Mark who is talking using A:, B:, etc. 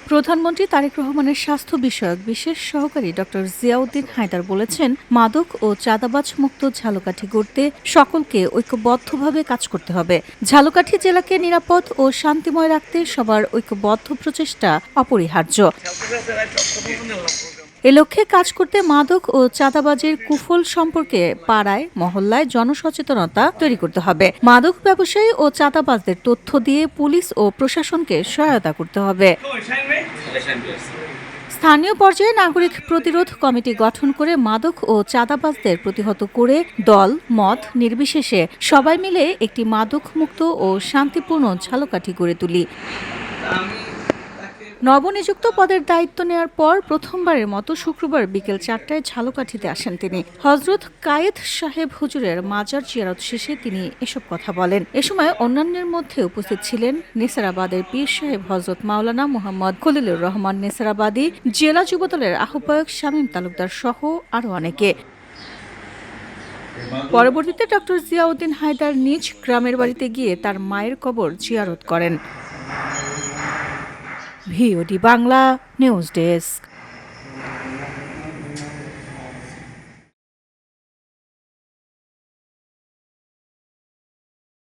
A: প্রধানমন্ত্রী তারেক রহমানের স্বাস্থ্য বিষয়ক বিশেষ সহকারী ডক্টর জিয়াউদ্দিন হায়দার বলেছেন, মাদক ও চাঁদাবাজ মুক্ত ঝালকাঠি গড়তে সকলকে ঐক্যবদ্ধভাবে কাজ করতে হবে। ঝালকাঠি জেলাকে নিরাপদ ও শান্তিময় রাখতে সবার ঐক্যবদ্ধ প্রচেষ্টা অপরিহার্য। এ লক্ষ্যে কাজ করতে মাদক ও চাঁদাবাজের কুফল সম্পর্কে পাড়ায় মহল্লায় জনসচেতনতা তৈরি করতে হবে। মাদক ব্যবসায়ী ও চাঁদাবাজদের তথ্য দিয়ে পুলিশ ও প্রশাসনকে সহায়তা করতে হবে। স্থানীয় পর্যায়ে নাগরিক প্রতিরোধ কমিটি গঠন করে মাদক ও চাঁদাবাজদের প্রতিহত করে দল মত নির্বিশেষে সবাই মিলে একটি মাদকমুক্ত ও শান্তিপূর্ণ ঝালকাঠি গড়ে তুলি। নবনিযুক্ত পদের দায়িত্ব নেওয়ার পর প্রথমবারের মতো শুক্রবার বিকেল 4টায় ঝালকাঠিতে আসেন তিনি। হযরত কায়েদ সাহেব হুজুরের মাজার জিয়ারত শেষে তিনি এসব কথা বলেন। এ সময় অন্যান্যের মধ্যে উপস্থিত ছিলেন নেসারাবাদের পীর সাহেব হযরত মাওলানা মুহাম্মদ খলিলুর রহমান নেসারাবাদী, জেলা যুবদলের আহ্বায়ক শামীম তালুকদার সহ আরও অনেকে। পরবর্তীতে ডক্টর জিয়াউদ্দিন হায়দার নিজ গ্রামের বাড়িতে গিয়ে তার মায়ের কবর জিয়ারত করেন। VOD Bangla news desk.